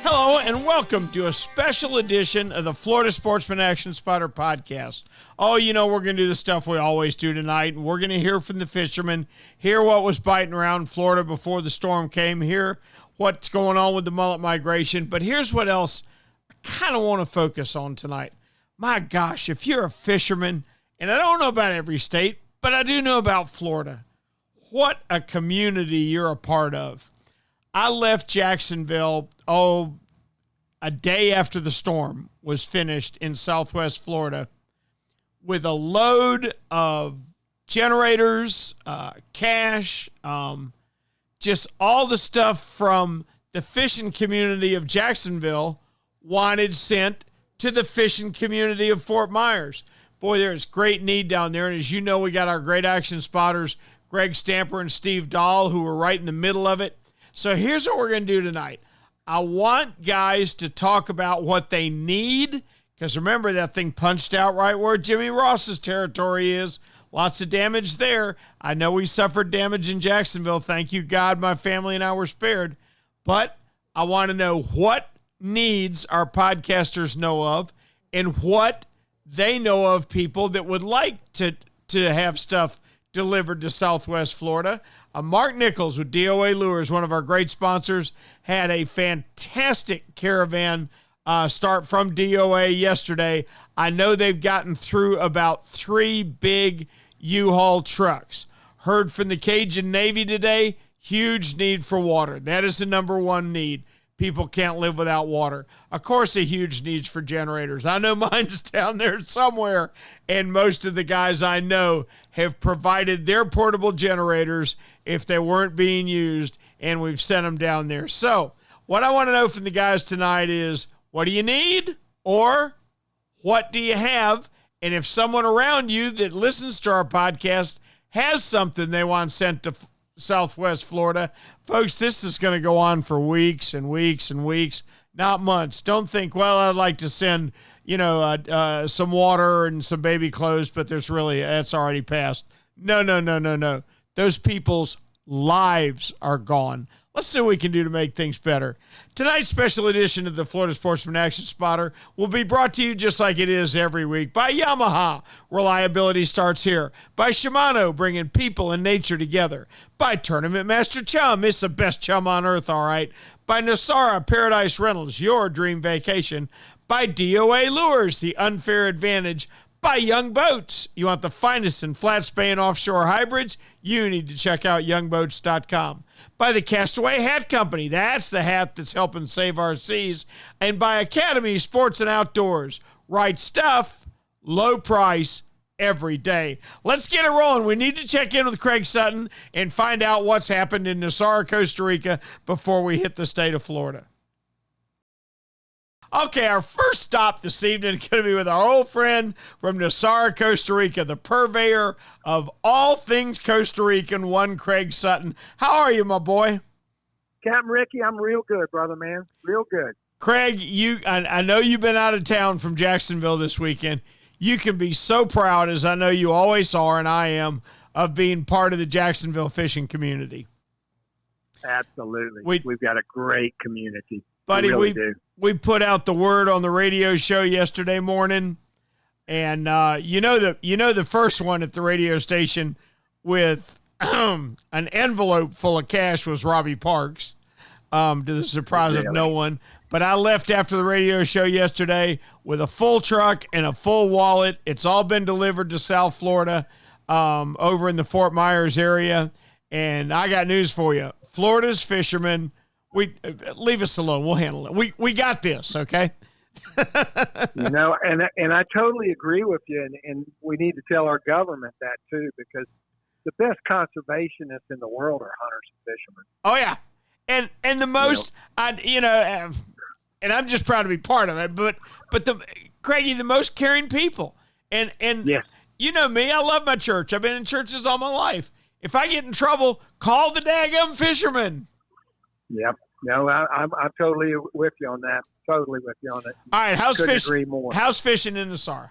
Hello and welcome to a special edition of the Florida Sportsman Action Spotter podcast. Oh, you know, we're going to do the stuff we always do tonight, and we're going to hear from the fishermen, hear what was biting around Florida before the storm came, hear what's going on with the mullet migration. But here's what else I kind of want to focus on tonight. My gosh, if you're a fisherman, and I don't know about every state, but I do know about Florida, what a community you're a part of. I left Jacksonville, a day after the storm was finished in Southwest Florida with a load of generators, cash, just all the stuff from the fishing community of Jacksonville wanted sent to the fishing community of Fort Myers. Boy, there's great need down there. And as you know, we got our great action spotters, Greg Stamper and Steve Dahl, who were right in the middle of it. So here's what we're going to do tonight. I want guys to talk about what they need, because remember, that thing punched out right where Jimmy Ross's territory is. Lots of damage there. I know we suffered damage in Jacksonville. Thank you, God, my family and I were spared. But I want to know what needs our podcasters know of and what they know of people that would like to have stuff delivered to Southwest Florida. Mark Nichols with D.O.A. Lures, one of our great sponsors, had a fantastic caravan start from D.O.A. yesterday. I know they've gotten through about 3 big U-Haul trucks. Heard from the Cajun Navy today, huge need for water. That is the number one need. People can't live without water. Of course, a huge need for generators. I know mine's down there somewhere, and most of the guys I know have provided their portable generators if they weren't being used, and we've sent them down there. So what I want to know from the guys tonight is, what do you need, or what do you have? And if someone around you that listens to our podcast has something they want sent to Southwest Florida, folks, this is going to go on for weeks and weeks and weeks, not months. Don't think, well, I'd like to send, some water and some baby clothes, but that's already passed. No. Those people's lives are gone. Let's see what we can do to make things better. Tonight's special edition of the Florida Sportsman Action Spotter will be brought to you just like it is every week by Yamaha. Reliability starts here. By Shimano, bringing people and nature together. By Tournament Master Chum. It's the best chum on earth, all right. By Nosara Paradise Rentals, your dream vacation. By D.O.A. Lures, the unfair advantage. By Young Boats. You want the finest in flat span offshore hybrids? You need to check out youngboats.com. By the Castaway Hat Co. That's the hat that's helping save our seas. And by Academy Sports and Outdoors. Right stuff, low price, every day. Let's get it rolling. We need to check in with Craig Sutton and find out what's happened in Nosara, Costa Rica before we hit the state of Florida. Okay, our first stop this evening is going to be with our old friend from Nosara, Costa Rica, the purveyor of all things Costa Rican, one Craig Sutton. How are you, my boy? Captain Ricky, I'm real good, brother, man. Real good. Craig, I know you've been out of town from Jacksonville this weekend. You can be so proud, as I know you always are, and I am, of being part of the Jacksonville fishing community. Absolutely. We've got a great community. Buddy, we put out the word on the radio show yesterday morning, and the first one at the radio station with an envelope full of cash was Robbie Parks, to the surprise of no one. But I left after the radio show yesterday with a full truck and a full wallet. It's all been delivered to South Florida, over in the Fort Myers area, and I got news for you. Florida's fishermen, leave us alone. We'll handle it. We got this, okay? And I totally agree with you, and we need to tell our government that too, because the best conservationists in the world are hunters and fishermen. Oh yeah, and the most, and I'm just proud to be part of it. But Craigie, the most caring people, and yes. You know me, I love my church. I've been in churches all my life. If I get in trouble, call the daggum fisherman. Yep. No, I'm totally with you on that. Totally with you on it. All right, how's fishing in Nosara?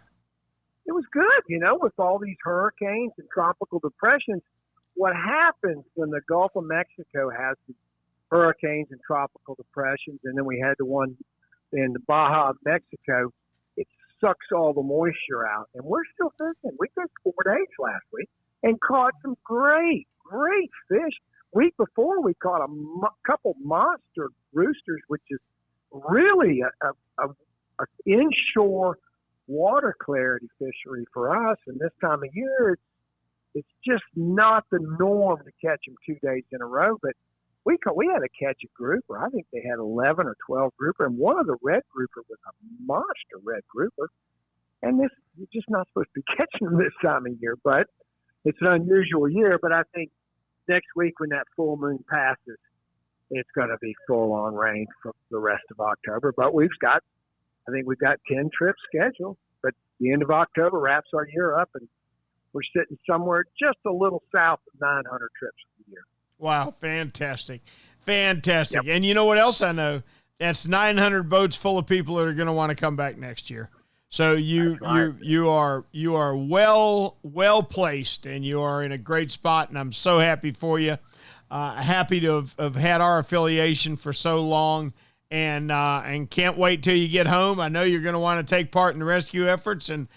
It was good, with all these hurricanes and tropical depressions. what happens when the Gulf of Mexico has the hurricanes and tropical depressions, and then we had the one in the Baja, Mexico, it sucks all the moisture out. And we're still fishing. We fished 4 days last week and caught some great fish. Week before, we caught a couple monster roosters, which is really a inshore water clarity fishery for us. And this time of year, it's just not the norm to catch them 2 days in a row. But we had to catch a grouper. I think they had 11 or 12 grouper, and one of the red grouper was a monster red grouper. And you're just not supposed to be catching them this time of year. But it's an unusual year. But I think next week when that full moon passes, it's going to be full-on rain for the rest of October. But I think we've got 10 trips scheduled. But the end of October wraps our year up, and we're sitting somewhere just a little south of 900 trips for the year. Wow, fantastic. Fantastic. Yep. And you know what else I know? That's 900 boats full of people that are going to want to come back next year. So you are well placed, and you are in a great spot, and I'm so happy for you. Happy to have had our affiliation for so long, and can't wait till you get home. I know you're going to want to take part in the rescue efforts, and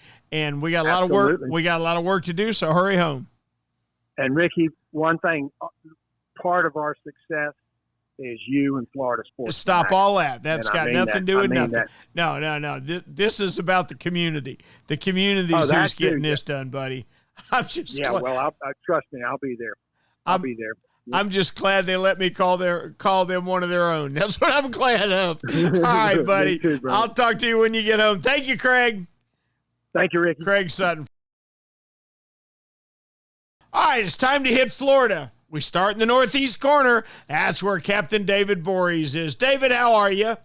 we got a lot of work. We got a lot of work to do, so hurry home. And Ricky, one thing, part of our success is you and Florida Sports. Stop all that. That's got nothing to do with nothing. That. No. This is about the community. The community's who's getting this done, buddy. I'm just well, trust me, I'll be there. I'll be there. I'm just glad they let me call them one of their own. That's what I'm glad of. All right, buddy. Too, I'll talk to you when you get home. Thank you, Craig. Thank you, Ricky. Craig Sutton. All right, it's time to hit Florida. We start in the northeast corner. That's where Captain David Voorhees is. David, how are you?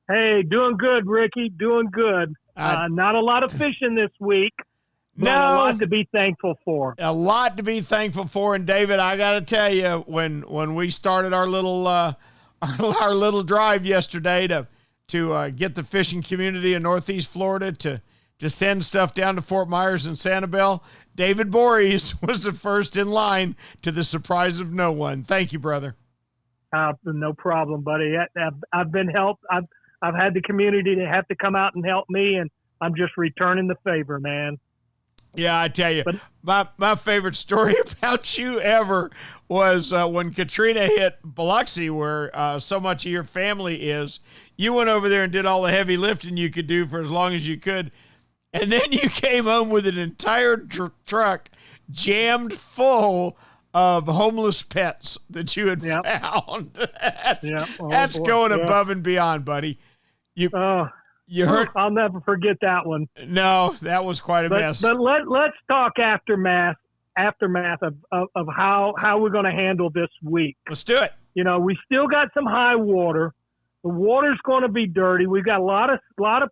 Hey, doing good, Ricky. Doing good. Not a lot of fishing this week. But a lot to be thankful for. A lot to be thankful for. And David, I got to tell you, when we started our little drive yesterday to get the fishing community in Northeast Florida to send stuff down to Fort Myers and Sanibel, David Voorhees was the first in line, to the surprise of no one. Thank you, brother. No problem, buddy. I've been helped. I've had the community to have to come out and help me, and I'm just returning the favor, man. Yeah, I tell you, my favorite story about you ever was when Katrina hit Biloxi, where so much of your family is. You went over there and did all the heavy lifting you could do for as long as you could. And then you came home with an entire truck jammed full of homeless pets that you had found. That's going above and beyond, buddy. You heard? I'll never forget that one. No, that was quite a mess. But let's talk aftermath of how we're going to handle this week. Let's do it. We still got some high water. The water's going to be dirty. We've got a lot of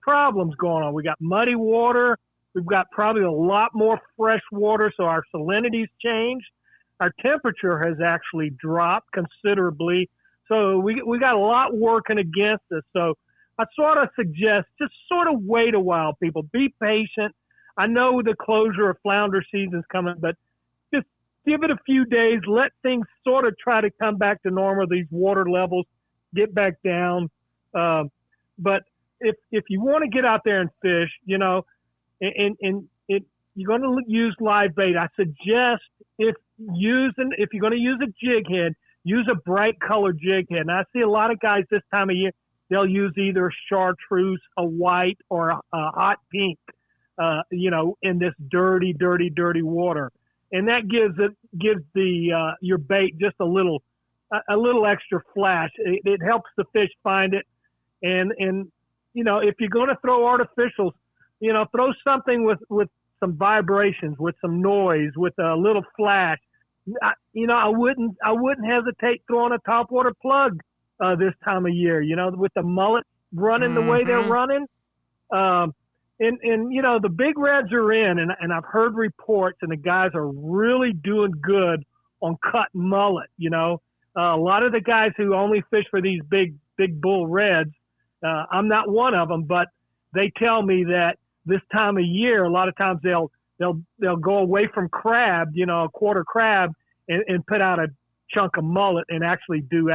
problems going on. We got muddy water. We've got probably a lot more fresh water, so our salinity's changed. Our temperature has actually dropped considerably. So we got a lot working against us. So I sort of suggest just sort of wait a while, people. Be patient. I know the closure of flounder season's coming, but just give it a few days. Let things sort of try to come back to normal. These water levels get back down. But if you want to get out there and fish, and you're going to use live bait, I suggest if you're going to use a jig head, use a bright colored jig head. And I see a lot of guys this time of year, they'll use either chartreuse, a white, or a hot pink, in this dirty, dirty, dirty water. And that gives your bait just a little extra flash. It helps the fish find it. And if you're going to throw artificials, throw something with some vibrations, with some noise, with a little flash. I wouldn't hesitate throwing a topwater plug this time of year, with the mullet running the way they're running. And the big reds are in, and I've heard reports, and the guys are really doing good on cut mullet. A lot of the guys who only fish for these big bull reds, I'm not one of them, but they tell me that this time of year, a lot of times they'll go away from crab, a quarter crab, and put out a chunk of mullet and actually do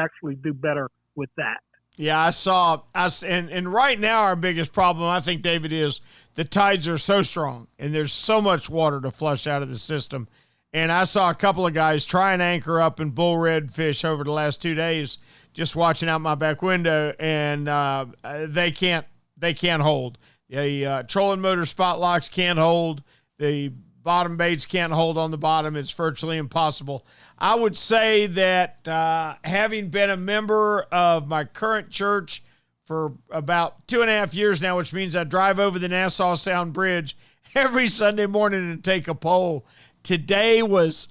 better with that. Yeah, I saw us, and right now our biggest problem, I think, David, is the tides are so strong and there's so much water to flush out of the system. And I saw a couple of guys try and anchor up and bull red fish over the last 2 days, just watching out my back window, and they can't hold. The trolling motor spot locks can't hold. The bottom baits can't hold on the bottom. It's virtually impossible. I would say that having been a member of my current church for about 2.5 years now, which means I drive over the Nassau Sound Bridge every Sunday morning and take a pole. Today was,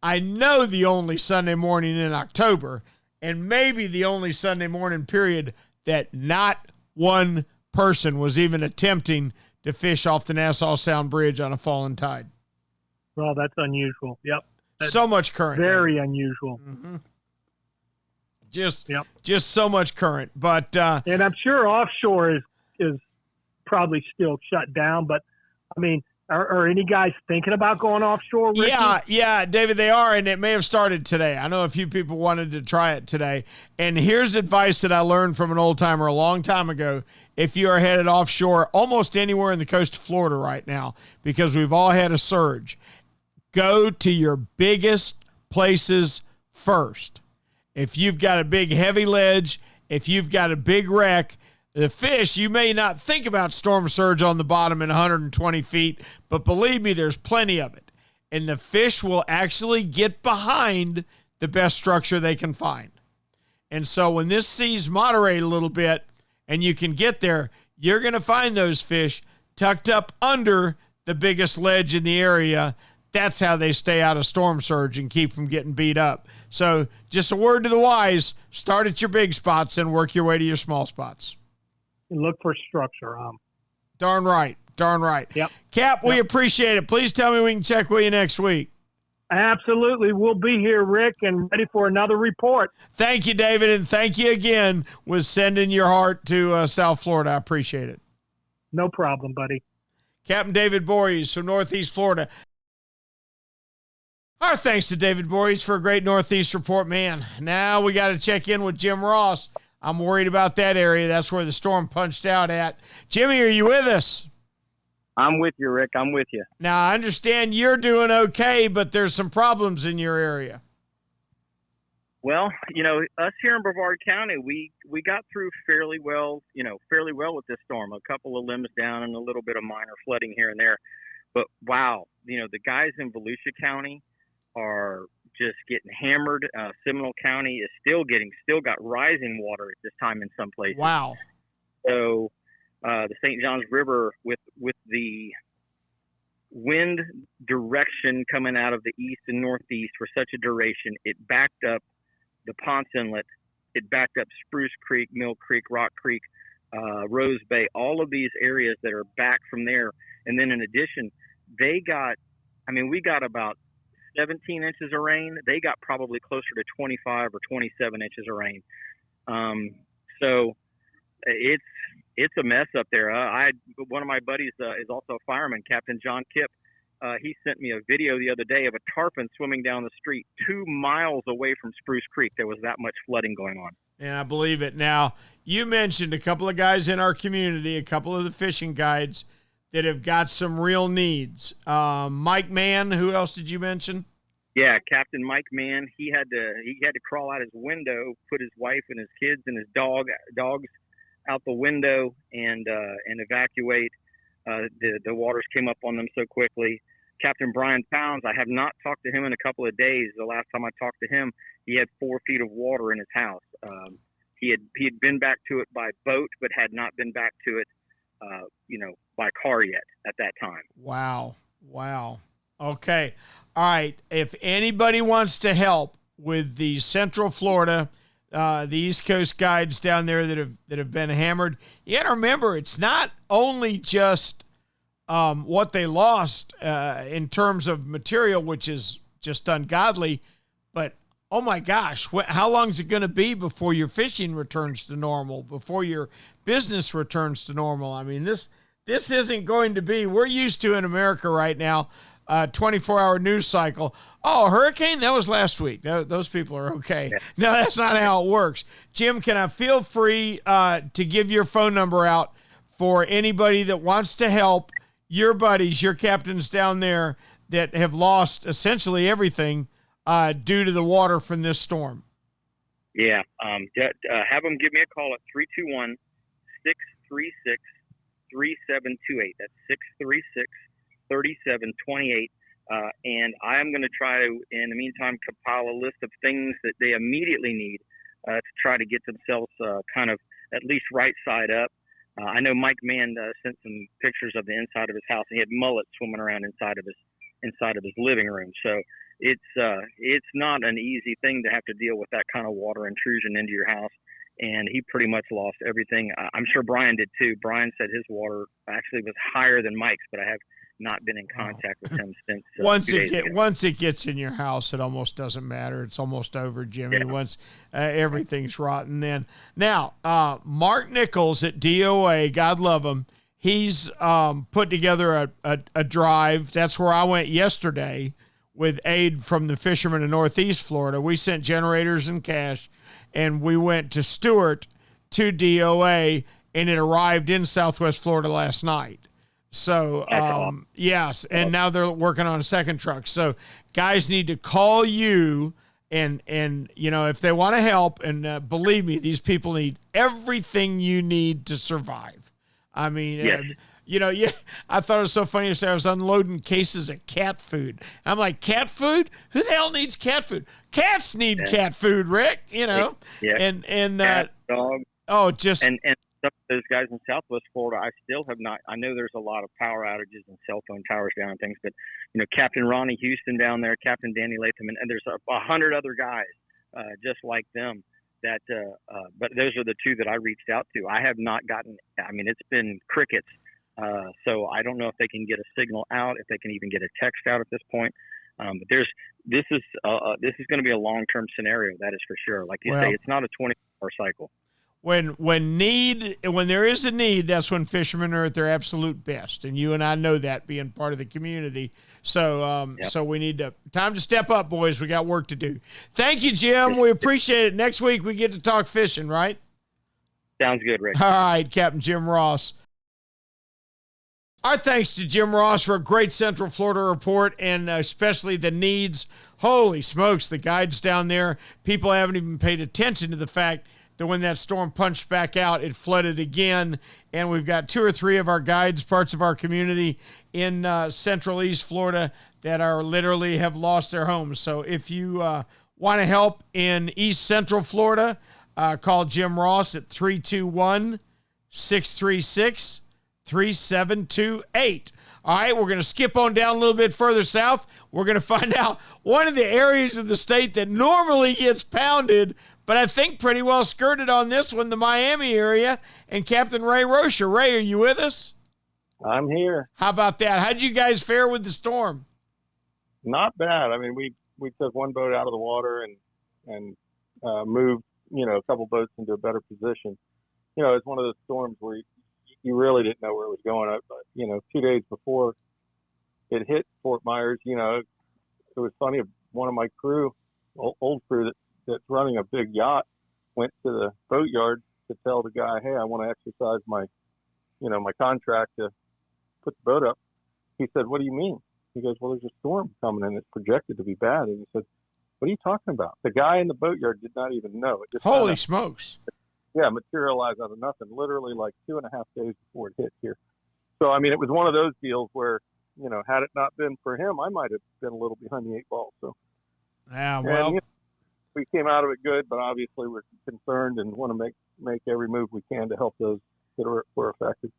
I know, the only Sunday morning in October, and maybe the only Sunday morning period that not one person was even attempting to fish off the Nassau Sound Bridge on a fallen tide. Well, that's unusual. Yep. That's so much current. Very unusual. Mm-hmm. Just so much current. But and I'm sure offshore is probably still shut down. But I mean, are any guys thinking about going offshore, Ricky? Yeah, David, they are, and it may have started today. I know a few people wanted to try it today. And here's advice that I learned from an old timer a long time ago. If you are headed offshore, almost anywhere in the coast of Florida right now, because we've all had a surge, go to your biggest places first. If you've got a big heavy ledge, if you've got a big wreck, the fish, you may not think about storm surge on the bottom in 120 feet, but believe me, there's plenty of it. And the fish will actually get behind the best structure they can find. And so when this seas moderate a little bit and you can get there, you're going to find those fish tucked up under the biggest ledge in the area. That's how they stay out of storm surge and keep from getting beat up. So just a word to the wise, start at your big spots and work your way to your small spots. And look for structure. Darn right. Yep. Cap, we appreciate it. Please tell me we can check with you next week. Absolutely. We'll be here, Rick, and ready for another report. Thank you, David, and thank you again with sending your heart to South Florida. I appreciate it. No problem, buddy. Captain David Voorhees from Northeast Florida. Our thanks to David Voorhees for a great Northeast report, man. Now we got to check in with Jim Ross. I'm worried about that area. That's where the storm punched out at. Jimmy, are you with us? I'm with you, Rick. I'm with you. Now, I understand you're doing okay, but there's some problems in your area. Well, us here in Brevard County, we got through fairly well with this storm. A couple of limbs down and a little bit of minor flooding here and there. But, wow, the guys in Volusia County are just getting hammered. Seminole County is still got rising water at this time in some places. Wow. So the St. Johns River, with the wind direction coming out of the east and northeast for such a duration, it backed up the Ponce Inlet, it backed up Spruce Creek, Mill Creek, Rock Creek, Rose Bay, all of these areas that are back from there. And then in addition, we got about 17 inches of rain. They got probably closer to 25 or 27 inches of rain. So it's a mess up there. One of my buddies is also a fireman, Captain John Kipp. He sent me a video the other day of a tarpon swimming down the street 2 miles away from Spruce Creek. There was that much flooding going on. And I believe it. Now, you mentioned a couple of guys in our community, a couple of the fishing guides that have got some real needs. Mike Mann, who else did you mention? Yeah, Captain Mike Mann. He had to crawl out his window, put his wife and his kids and his dogs out the window and evacuate. The waters came up on them so quickly. Captain Brian Pounds, I have not talked to him in a couple of days. The last time I talked to him, he had 4 feet of water in his house. He had been back to it by boat, but had not been back to it, by car yet at that time. Wow. Okay. All right. If anybody wants to help with the Central Florida, the East Coast guides down there that have been hammered, you got to remember it's not only just what they lost in terms of material, which is just ungodly, but oh my gosh, how long is it going to be before your fishing returns to normal, before your business returns to normal? I mean, this isn't going to be, we're used to in America right now, 24-hour news cycle. Oh, hurricane? That was last week. Those people are okay. Yeah. No, that's not how it works. Jim, can I feel free to give your phone number out for anybody that wants to help your buddies, your captains down there that have lost essentially everything due to the water from this storm? Yeah. Have them give me a call at 321-636-3728. That's 636-3728. And I'm going to try to, in the meantime, compile a list of things that they immediately need to try to get themselves kind of at least right side up. I know Mike Mann sent some pictures of the inside of his house. He had mullets swimming around inside of his living room. So it's not an easy thing to have to deal with that kind of water intrusion into your house. And he pretty much lost everything. I'm sure Brian did too. Brian said his water actually was higher than Mike's, but I have not been in contact with him since. Once it gets in your house, it almost doesn't matter. It's almost over, Jimmy. Yeah. Once everything's rotten, then now Mark Nichols at D.O.A. God love him. He's put together a drive. That's where I went yesterday with aid from the fishermen in Northeast Florida. We sent generators and cash, and we went to Stewart to D.O.A. and it arrived in Southwest Florida last night. So, yes, and now they're working on a second truck. So guys need to call you and if they want to help, and believe me, these people need everything you need to survive. I mean, yes. I thought it was so funny yesterday. I was unloading cases of cat food. I'm like, cat food? Who the hell needs cat food? Cats need cat food, Rick, Yeah. And cat, dog. Oh, and some of those guys in Southwest Florida, I still have not. I know there's a lot of power outages and cell phone towers down and things, but Captain Ronnie Houston down there, Captain Danny Latham, and there's 100 other guys just like them. That, but those are the two that I reached out to. I have not gotten. I mean, it's been crickets. So I don't know if they can get a signal out, if they can even get a text out at this point. But this is going to be a long-term scenario. That is for sure. Like you say, it's not a 24-hour cycle. When there is a need, that's when fishermen are at their absolute best, and you and I know that, being part of the community. So, so we need time to step up, boys. We got work to do. Thank you, Jim. We appreciate it. Next week we get to talk fishing, right? Sounds good, Rick. All right, Captain Jim Ross. Our thanks to Jim Ross for a great Central Florida report, and especially the needs. Holy smokes, the guides down there. People haven't even paid attention to the fact that when that storm punched back out, it flooded again. And we've got 2 or 3 of our guides, parts of our community in Central East Florida, that are literally have lost their homes. So if you want to help in East Central Florida, call Jim Ross at 321-636-3728. All right, we're going to skip on down a little bit further south. We're going to find out one of the areas of the state that normally gets pounded, but I think pretty well skirted on this one, the Miami area, and Captain Ray Rocher. Ray, are you with us? I'm here. How about that? How'd you guys fare with the storm? Not bad. I mean, we took one boat out of the water and moved, a couple boats into a better position. It's one of those storms where you really didn't know where it was going. But 2 days before it hit Fort Myers, it was funny. One of my crew, old crew that's running a big yacht, went to the boatyard to tell the guy, hey, I want to exercise my contract to put the boat up. He said, what do you mean? He goes, well, there's a storm coming and it's projected to be bad. And he said, what are you talking about? The guy in the boatyard did not even know. It just Holy smokes. Yeah, materialized out of nothing, literally like 2.5 days before it hit here. So, I mean, it was one of those deals where, had it not been for him, I might have been a little behind the 8 ball. So, yeah, well, and, we came out of it good, but obviously we're concerned and want to make every move we can to help those that were affected.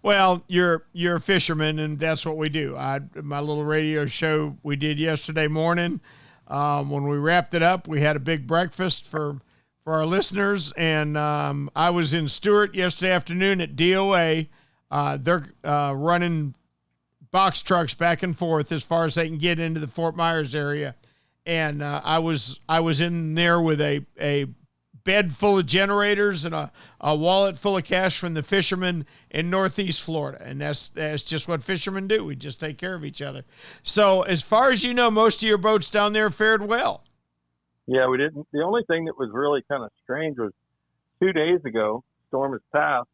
Well, you're a fisherman, and that's what we do. My little radio show we did yesterday morning. When we wrapped it up, we had a big breakfast for our listeners, and I was in Stewart yesterday afternoon at D.O.A. They're running box trucks back and forth as far as they can get into the Fort Myers area, and I was in there with a bed full of generators and a wallet full of cash from the fishermen in Northeast Florida. And that's just what fishermen do. We just take care of each other. So as far as you know, most of your boats down there fared well. Yeah, we didn't. The only thing that was really kind of strange was 2 days ago, storm has passed,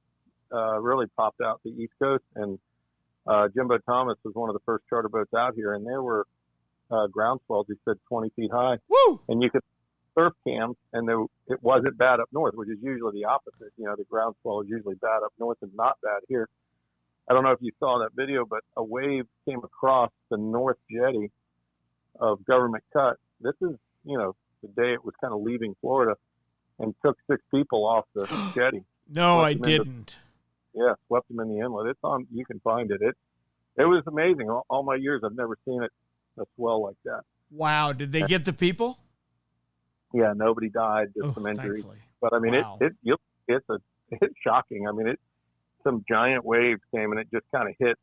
really popped out the East Coast, and Jimbo Thomas was one of the first charter boats out here, and there were ground swells, he said, 20 feet high. Woo! And you could surf cams, and it wasn't bad up north, which is usually the opposite. You know, the ground swell is usually bad up north and not bad here. I don't know if you saw that video, but a wave came across the north jetty of Government Cut. This is, you know, the day it was kind of leaving Florida, and took 6 people off the jetty. No, I didn't. Swept them in the inlet. It's on. You can find it. It was amazing. All my years, I've never seen a swell like that. Wow. Did they get the people? Yeah, nobody died. Just some injuries. Thankfully. But I mean, wow. it's shocking. I mean, some giant waves came and it just kind of hit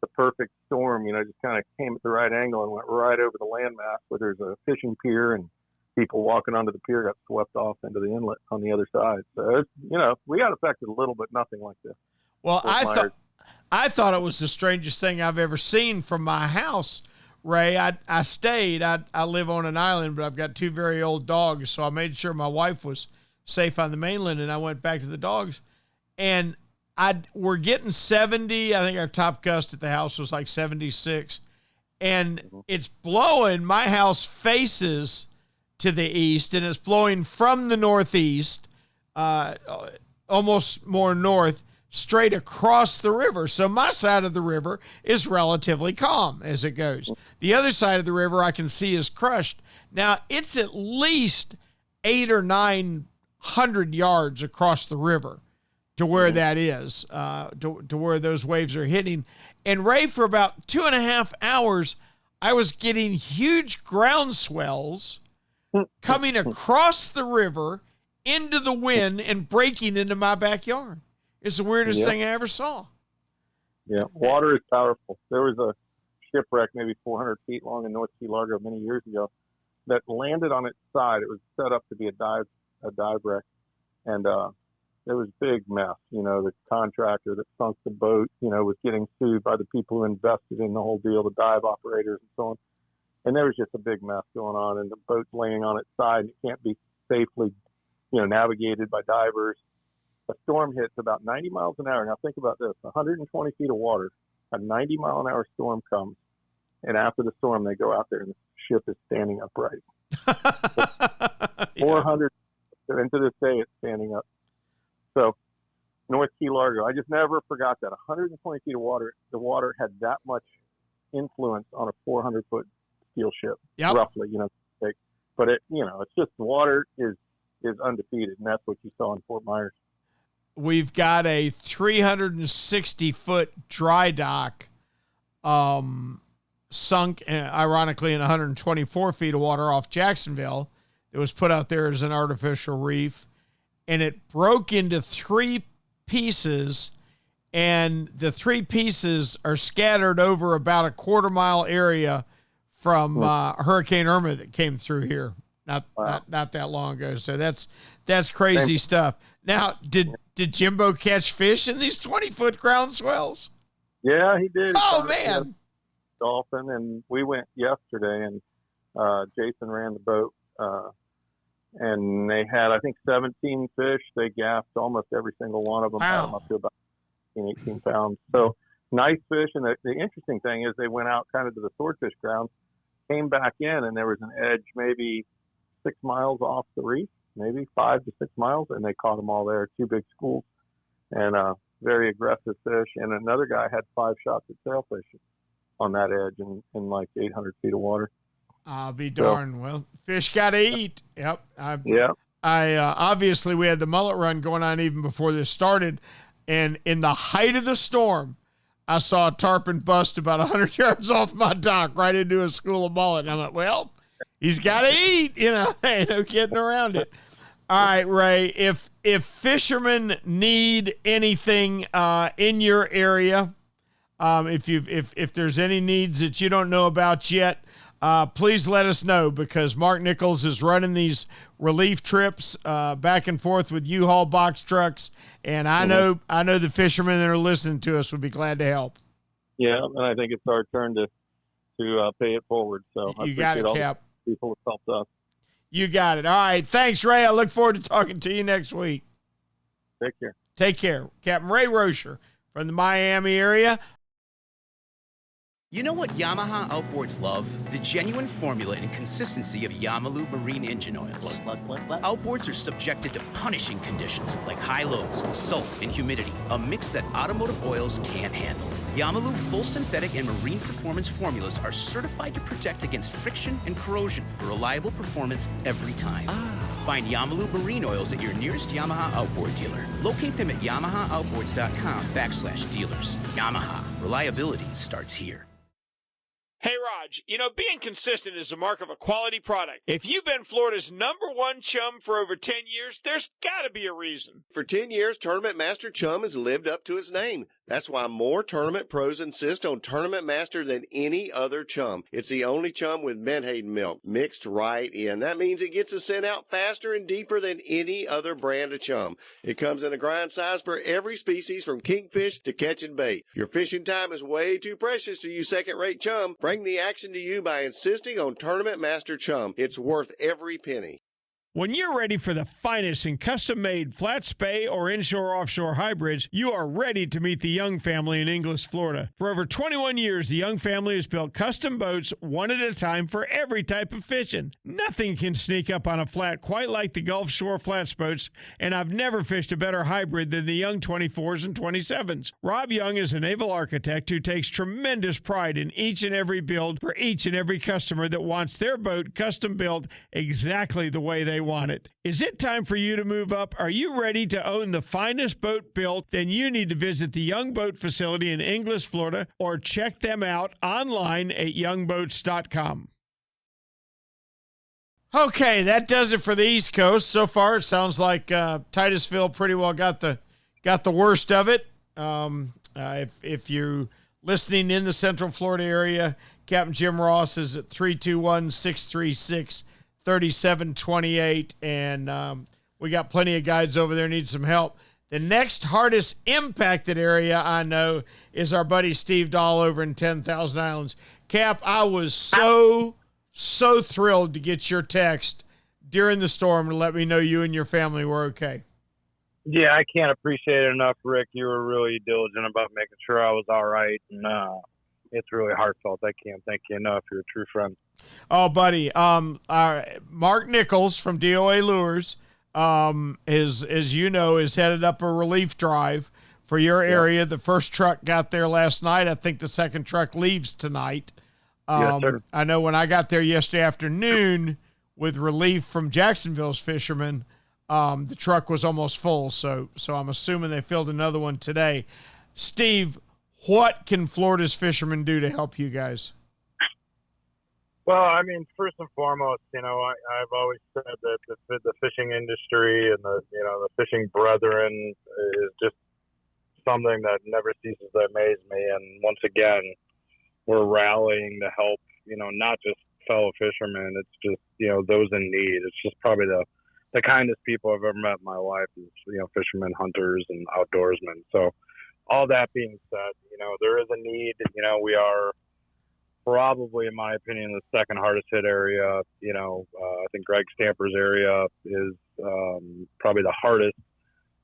the perfect storm. You know, just kind of came at the right angle and went right over the landmass where there's a fishing pier, and people walking onto the pier got swept off into the inlet on the other side. So it's, you know, we got affected a little, but nothing like this. Well, I thought it was the strangest thing I've ever seen from my house, Ray. I stayed. I live on an island, but I've got 2 very old dogs, so I made sure my wife was safe on the mainland, and I went back to the dogs. And we're getting 70. I think our top gust at the house was like 76. And it's blowing. My house faces to the east, and it's blowing from the northeast, almost more north, straight across the river. So my side of the river is relatively calm as it goes. The other side of the river I can see is crushed. Now, it's at least 800 or 900 yards across the river to where that is, to where those waves are hitting. And Ray, for about 2.5 hours, I was getting huge ground swells coming across the river into the wind and breaking into my backyard. It's the weirdest thing I ever saw. Yeah, water is powerful. There was a shipwreck maybe 400 feet long in North Key Largo many years ago that landed on its side. It was set up to be a dive wreck, and there was a big mess. You know, the contractor that sunk the boat, you know, was getting sued by the people who invested in the whole deal, the dive operators and so on. And there was just a big mess going on, and the boat's laying on its side, and it can't be safely, you know, navigated by divers. A storm hits about 90 miles an hour. Now think about this, 120 feet of water, a 90-mile-an-hour storm comes, and after the storm, they go out there, and the ship is standing upright. 400, and to this day, it's standing up. So North Key Largo, I just never forgot that. 120 feet of water, the water had that much influence on a 400-foot steel ship, roughly, you know. But it, you know, it's just water is undefeated, and that's what you saw in Fort Myers. We've got a 360-foot dry dock sunk, ironically, in 124 feet of water off Jacksonville. It was put out there as an artificial reef, and it broke into 3 pieces, and the 3 pieces are scattered over about a quarter-mile area from Hurricane Irma that came through here not that long ago. So that's crazy stuff. Now, did Jimbo catch fish in these 20-foot ground swells? Yeah, he did. Oh, man. Dolphin, and we went yesterday, and Jason ran the boat, and they had, I think, 17 fish. They gaffed almost every single one of them. Wow. Had them up to about 18 pounds. So nice fish, and the interesting thing is they went out kind of to the swordfish grounds, came back in, and there was an edge maybe 6 miles off the reef, maybe 5 to 6 miles, and they caught them all there, 2 big schools, and very aggressive fish. And another guy had 5 shots at sailfish on that edge in like 800 feet of water. I'll be darned. So, well, fish got to eat. Yep. I obviously we had the mullet run going on even before this started, and in the height of the storm, I saw a tarpon bust about 100 yards off my dock right into a school of mullet. And I'm like, well, he's got to eat, you know, hey, no kidding around it. All right, Ray, if fishermen need anything in your area, if there's any needs that you don't know about yet, please let us know, because Mark Nichols is running these relief trips back and forth with U-Haul box trucks, and I know the fishermen that are listening to us would be glad to help. Yeah, and I think it's our turn to pay it forward. So I you got it, appreciate all Cap. the people who helped us. You got it. All right, thanks, Ray. I look forward to talking to you next week. Take care. Take care. Captain Ray Rocher from the Miami area. You know what Yamaha Outboards love? The genuine formula and consistency of Yamalu marine engine oils. What? Outboards are subjected to punishing conditions like high loads, salt, and humidity, a mix that automotive oils can't handle. Yamalu full synthetic and marine performance formulas are certified to protect against friction and corrosion for reliable performance every time. Find Yamalu marine oils at your nearest Yamaha Outboard dealer. Locate them at yamahaoutboards.com/dealers. Yamaha, reliability starts here. Hey, Raj, being consistent is a mark of a quality product. If you've been Florida's #1 chum for over 10 years, there's got to be a reason. For 10 years, Tournament Master Chum has lived up to its name. That's why more tournament pros insist on Tournament Master than any other chum. It's the only chum with Menhaden milk mixed right in. That means it gets the scent out faster and deeper than any other brand of chum. It comes in a grind size for every species, from kingfish to catching bait. Your fishing time is way too precious to use second-rate chum. Bring the action to you by insisting on Tournament Master Chum. It's worth every penny. When you're ready for the finest in custom-made flat spay or inshore-offshore hybrids, you are ready to meet the Young family in Inglis, Florida. For over 21 years, the Young family has built custom boats one at a time for every type of fishing. Nothing can sneak up on a flat quite like the Gulf Shore flats boats, and I've never fished a better hybrid than the Young 24s and 27s. Rob Young is a naval architect who takes tremendous pride in each and every build for each and every customer that wants their boat custom built exactly the way they want it. Is it time for you to move up? Are you ready to own the finest boat built? Then you need to visit the Young Boat facility in Inglis, Florida, or check them out online at youngboats.com. Okay, that does it for the East Coast. So far, it sounds like Titusville pretty well got the worst of it. If you're listening in the Central Florida area, Captain Jim Ross is at 321-636-3728, and we got plenty of guides over there need some help. The next hardest impacted area I know is our buddy Steve Dahl over in 10,000 Islands. Cap, I was so thrilled to get your text during the storm to let me know you and your family were okay. Yeah, I can't appreciate it enough, Rick. You were really diligent about making sure I was all right, and it's really heartfelt. I can't thank you enough. You're a true friend. Oh, buddy. Mark Nichols from D.O.A. Lures, as you know, is headed up a relief drive for your area. The first truck got there last night. I think the second truck leaves tonight. Yes, sir. I know when I got there yesterday afternoon with relief from Jacksonville's fishermen, the truck was almost full. So I'm assuming they filled another one today. Steve, what can Florida's fishermen do to help you guys? Well, I mean, first and foremost, I've always said that the fishing industry and the fishing brethren is just something that never ceases to amaze me. And once again, we're rallying to help, not just fellow fishermen. It's just, those in need. It's just probably the kindest people I've ever met in my life is, fishermen, hunters, and outdoorsmen. So all that being said, there is a need. We are probably, in my opinion, the second hardest hit area. I think Greg Stamper's area is probably the hardest.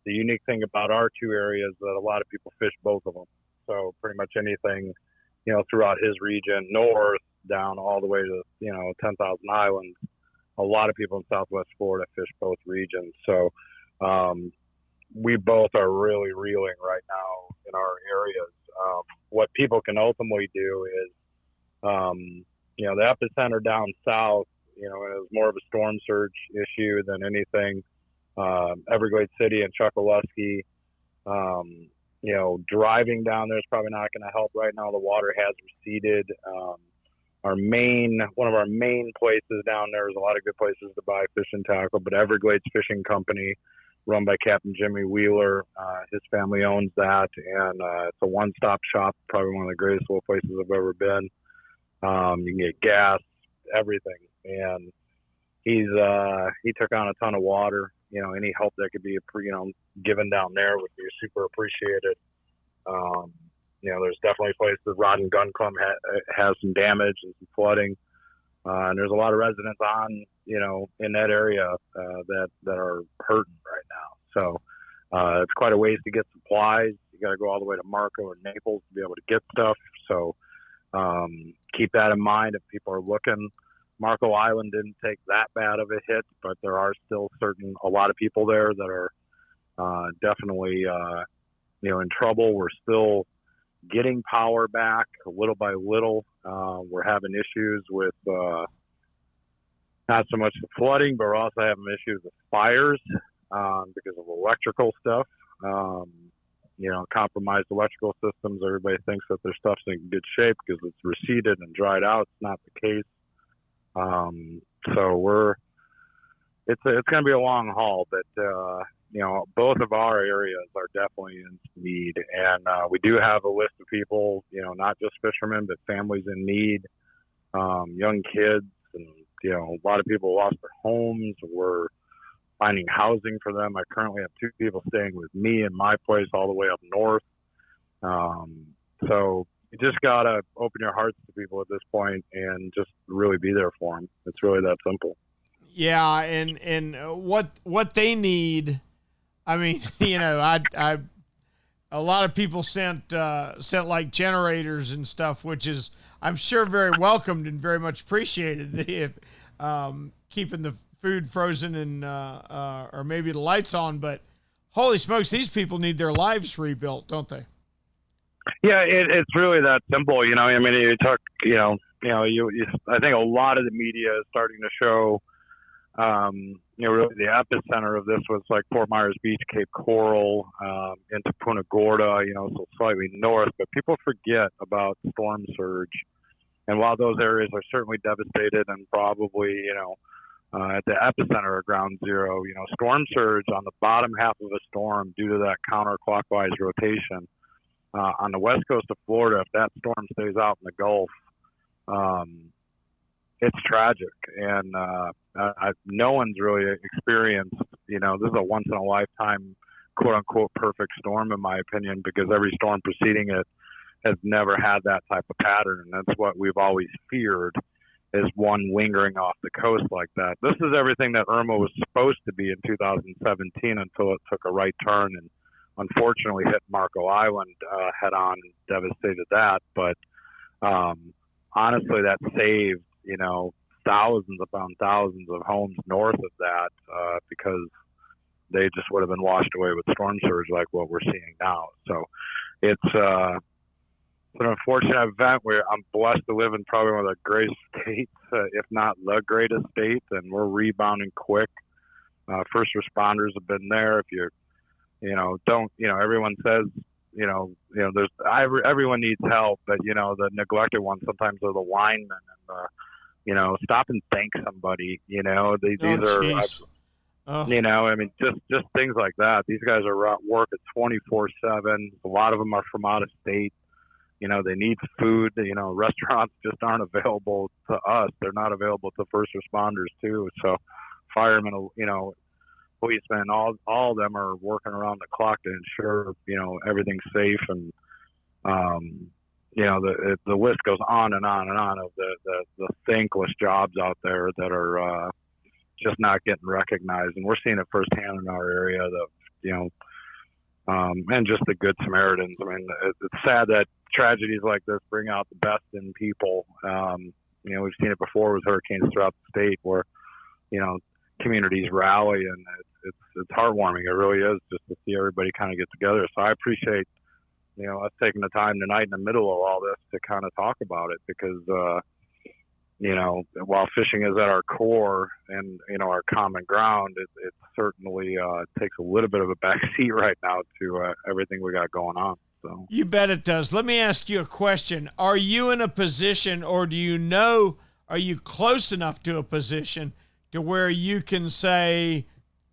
The unique thing about our two areas is that a lot of people fish both of them. So pretty much anything, throughout his region, north down all the way to, 10,000 Islands, a lot of people in Southwest Florida fish both regions. So we both are really reeling right now in our areas. What people can ultimately do is, the epicenter down south, it was more of a storm surge issue than anything. Everglades City and Chokoloskee, driving down there is probably not going to help right now. The water has receded. One of our main places down there is a lot of good places to buy fishing tackle, but Everglades Fishing Company, run by Captain Jimmy Wheeler, his family owns that, and it's a one-stop shop, probably one of the greatest little places I've ever been. You can get gas, everything. And he took on a ton of water. You know, any help that could be, given down there would be super appreciated. You know, there's definitely places the Rod and Gun Club has some damage and some flooding. And there's a lot of residents in that area that are hurting right now. So it's quite a ways to get supplies. You got to go all the way to Marco or Naples to be able to get stuff. So keep that in mind if people are looking. Marco Island didn't take that bad of a hit, but there are still a lot of people there that are definitely in trouble. We're still getting power back little by little. We're having issues with not so much the flooding, but we're also having issues with fires because of electrical stuff. Compromised electrical systems. Everybody thinks that their stuff's in good shape because it's receded and dried out. It's not the case. So it's going to be a long haul, but both of our areas are definitely in need, and we do have a list of people, not just fishermen, but families in need, young kids, and a lot of people lost their homes. We're finding housing for them. I currently have 2 people staying with me in my place all the way up north. So you just gotta open your hearts to people at this point and just really be there for them. It's really that simple. Yeah, and what they need. I mean, I a lot of people sent like generators and stuff, which is I'm sure very welcomed and very much appreciated. If keeping the food frozen and or maybe the lights on, but holy smokes, these people need their lives rebuilt, don't they? Yeah, it's really that simple. I mean, you talk. I think a lot of the media is starting to show. Really the epicenter of this was like Fort Myers Beach, Cape Coral, into Punta Gorda, so slightly north. But people forget about storm surge. And while those areas are certainly devastated and probably, at the epicenter of ground zero, storm surge on the bottom half of a storm due to that counterclockwise rotation on the west coast of Florida, if that storm stays out in the Gulf, it's tragic. And no one's really experienced, this is a once in a lifetime, quote unquote, perfect storm, in my opinion, because every storm preceding it has never had that type of pattern. And that's what we've always feared, is one lingering off the coast like that. This is everything that Irma was supposed to be in 2017 until it took a right turn and unfortunately hit Marco Island head on and devastated that. But honestly, that saved, thousands upon thousands of homes north of that because they just would have been washed away with storm surge like what we're seeing now. So it's an unfortunate event where I'm blessed to live in probably one of the greatest states, if not the greatest state, and we're rebounding quick. First responders have been there. If everyone says, there's everyone needs help, but the neglected ones sometimes are the linemen and stop and thank somebody. These are, I mean, just things like that. These guys are at work at 24/7. A lot of them are from out of state. They need food. Restaurants just aren't available to us. They're not available to first responders too. So firemen, policemen, all of them are working around the clock to ensure, everything's safe. And, the list goes on and on and on of the thankless jobs out there that are just not getting recognized. And we're seeing it firsthand in our area, and just the good Samaritans. I mean, it's sad that tragedies like this bring out the best in people. We've seen it before with hurricanes throughout the state where, communities rally, and it's heartwarming. It really is, just to see everybody kind of get together. So I appreciate, us taking the time tonight in the middle of all this to kind of talk about it, because, while fishing is at our core and, our common ground, it certainly takes a little bit of a backseat right now to everything we got going on. So. You bet it does. Let me ask you a question. Are you in a position, or are you close enough to a position to where you can say,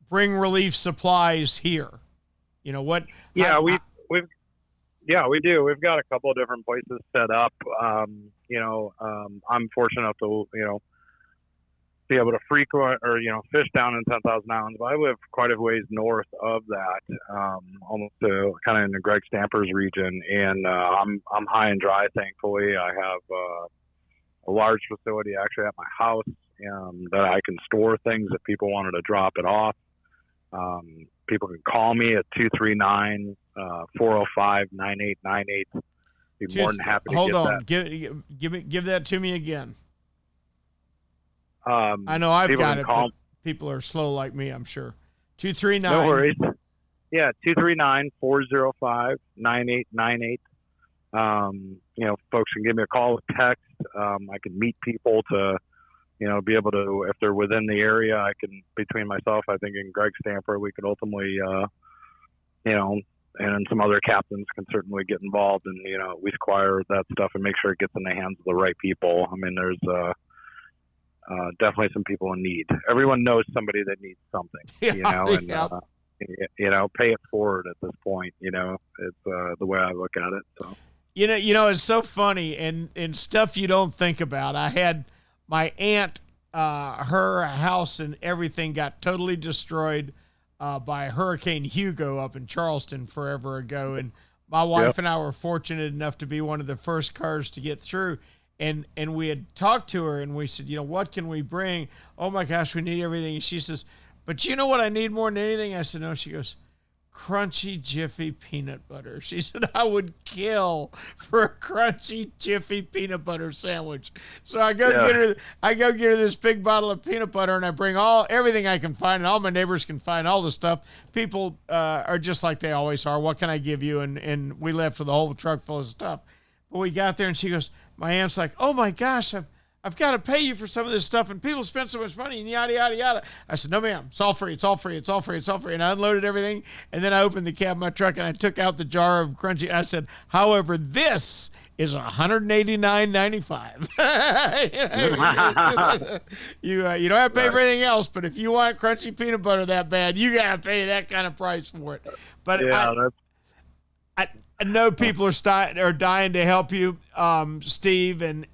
bring relief supplies here? What? Yeah, we do. We've got a couple of different places set up. I'm fortunate enough to, be able to frequent or, fish down in 10,000 Islands. But I live quite a ways north of that, almost kind of in the Greg Stamper's region. And I'm high and dry, thankfully. I have a large facility actually at my house that I can store things if people wanted to drop it off. People can call me at 239-405-9898. Be more than happy to hold get on. that. Give that to me again. I know People got can it, call but people are slow like me, I'm sure. 239. No worries. Yeah, 239-405-9898. Folks can give me a call, a text. I can meet people to, be able to, if they're within the area, I can, between myself, I think, and Greg Stamper, we could ultimately, and some other captains can certainly get involved and, at least acquire that stuff and make sure it gets in the hands of the right people. I mean, there's definitely some people in need. Everyone knows somebody that needs something, pay it forward at this point. It's the way I look at it. So, it's so funny and stuff you don't think about. I had my aunt, her house and everything got totally destroyed by Hurricane Hugo up in Charleston forever ago. And my wife and I were fortunate enough to be one of the first cars to get through. And we had talked to her and we said, what can we bring? Oh my gosh, we need everything. And she says, but you know what I need more than anything? I said, no. She goes, crunchy Jiffy peanut butter. She said, I would kill for a crunchy Jiffy peanut butter sandwich. So I go get her this big bottle of peanut butter and I bring everything I can find and all my neighbors can find all the stuff. People are just like they always are. What can I give you? And we left with a whole truck full of stuff. But we got there and she goes, my aunt's like, oh my gosh, I've got to pay you for some of this stuff, and people spend so much money, and yada, yada, yada. I said, no, ma'am, it's all free, it's all free, it's all free, it's all free. And I unloaded everything, and then I opened the cab of my truck, and I took out the jar of crunchy. I said, however, this is $189.95. You don't have to pay for anything else, but if you want crunchy peanut butter that bad, you got to pay that kind of price for it. But I know people are dying to help you, Steve, and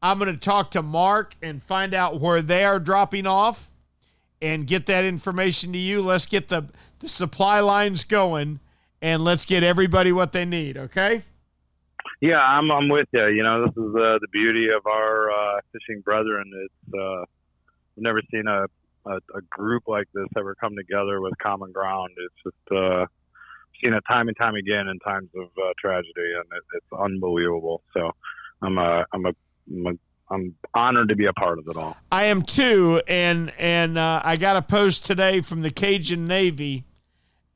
I'm going to talk to Mark and find out where they are dropping off and get that information to you. Let's get the supply lines going, and let's get everybody what they need, okay? Yeah, I'm with you. This is the beauty of our fishing brethren. It's I've never seen a group like this ever come together with common ground. It's just seen it time and time again in times of tragedy, and it's unbelievable. So I'm honored to be a part of it all. I am too, and I got a post today from the Cajun Navy,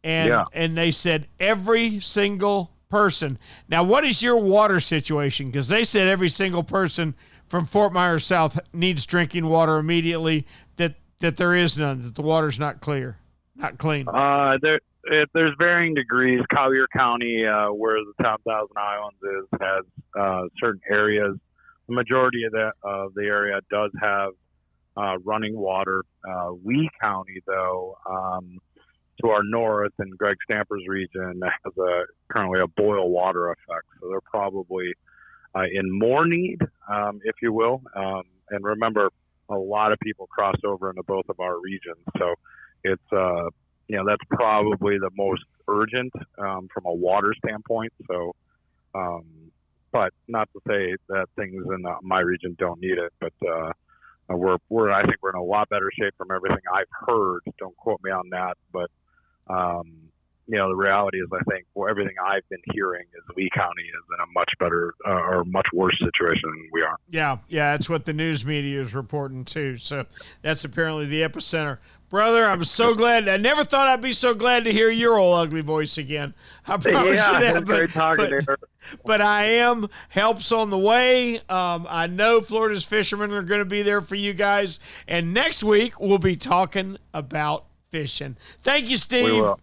and they said every single person. Now, what is your water situation? Because they said every single person from Fort Myers South needs drinking water immediately. That there is none. That the water's not clean. There's varying degrees. Collier County, where the 10,000 Islands is, has certain areas. The majority of the area does have running water. Lee County, though, to our north in Greg Stamper's region, has currently a boil water effect. So they're probably in more need, if you will. And remember, a lot of people cross over into both of our regions. So it's, that's probably the most urgent from a water standpoint. So, but not to say that things in my region don't need it, but I think we're in a lot better shape from everything I've heard. Don't quote me on that, but the reality is, I think everything I've been hearing is Lee County is in a much better or much worse situation than we are. Yeah, that's what the news media is reporting too. So that's apparently the epicenter. Brother, I'm so glad. I never thought I'd be so glad to hear your old ugly voice again. I promise you that. But I am. Help's on the way. I know Florida's fishermen are going to be there for you guys. And next week, we'll be talking about fishing. Thank you, Steve. We will.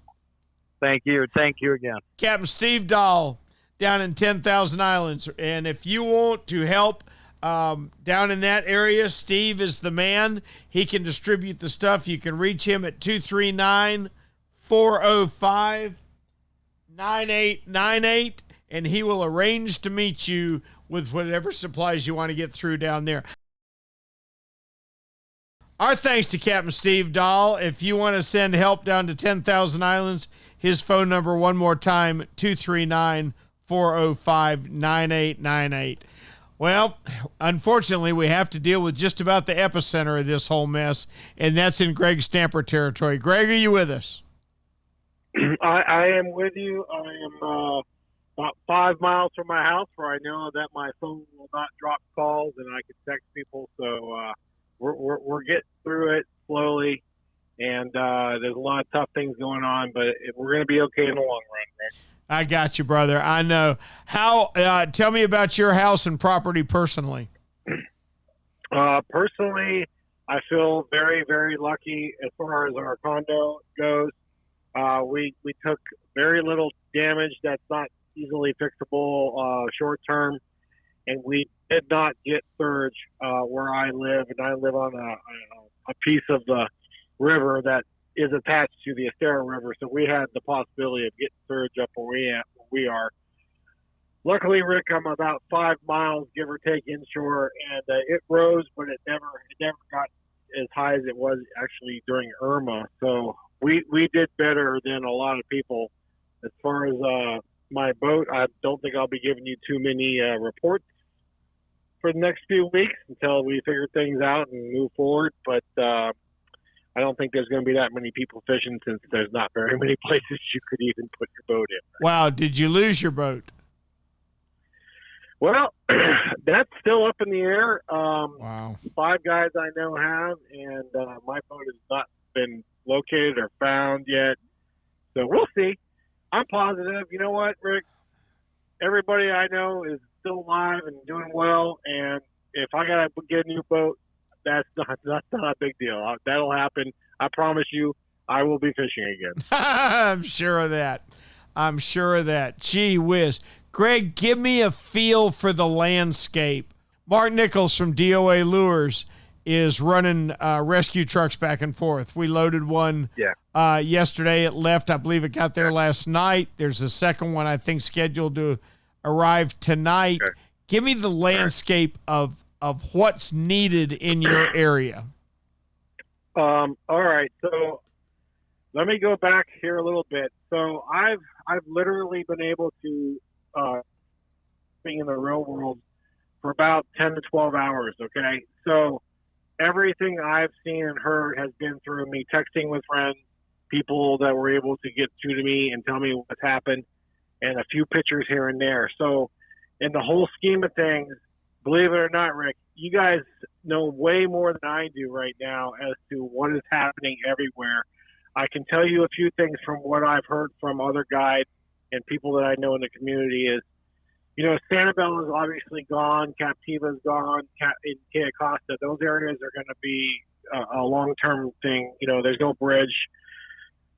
Thank you. Thank you again. Captain Steve Dahl down in 10,000 Islands. And if you want to help down in that area, Steve is the man. He can distribute the stuff. You can reach him at 239-405-9898, and he will arrange to meet you with whatever supplies you want to get through down there. Our thanks to Captain Steve Dahl. If you want to send help down to 10,000 Islands, his phone number one more time, 239-405-9898. Well, unfortunately, we have to deal with just about the epicenter of this whole mess, and that's in Greg Stamper territory. Greg, are you with us? I am with you. I am about 5 miles from my house, where I know that my phone will not drop calls and I can text people. So we're getting through it slowly, and there's a lot of tough things going on, but we're going to be okay in the long run, Rick. I got you, brother. I know. How? Tell me about your house and property personally. Personally, I feel very, very lucky as far as our condo goes. We took very little damage that's not easily fixable short term, and we did not get surge where I live, and I live on a piece of the river that is attached to the Estero River, so we had the possibility of getting surge up where we are. Luckily, Rick, I'm about 5 miles, give or take, inshore, and it rose, but it never got as high as it was actually during Irma. So we did better than a lot of people. As far as my boat, I don't think I'll be giving you too many reports for the next few weeks until we figure things out and move forward. But I don't think there's going to be that many people fishing, since there's not very many places you could even put your boat in. Wow. Did you lose your boat? Well, that's still up in the air. Wow. 5 guys I know have, and my boat has not been located or found yet. So we'll see. I'm positive. You know what, Rick? Everybody I know is still alive and doing well, and if I got to get a new boat, that's not a big deal. That'll happen. I promise you, I will be fishing again. I'm sure of that. Gee whiz. Greg, give me a feel for the landscape. Mark Nichols from D.O.A. Lures is running rescue trucks back and forth. We loaded one yesterday. It left. I believe it got there last night. There's a second one, I think, scheduled to arrive tonight. Okay. Give me the landscape of what's needed in your area. All right. So let me go back here a little bit. So I've literally been able to being in the real world for about 10 to 12 hours. Okay. So everything I've seen and heard has been through me texting with friends, people that were able to get through to me and tell me what's happened, and a few pictures here and there. So in the whole scheme of things, believe it or not, Rick, you guys know way more than I do right now as to what is happening everywhere. I can tell you a few things from what I've heard from other guides and people that I know in the community is, Sanibel is obviously gone, Captiva's gone, in Cayo Costa. Those areas are going to be a long-term thing. There's no bridge.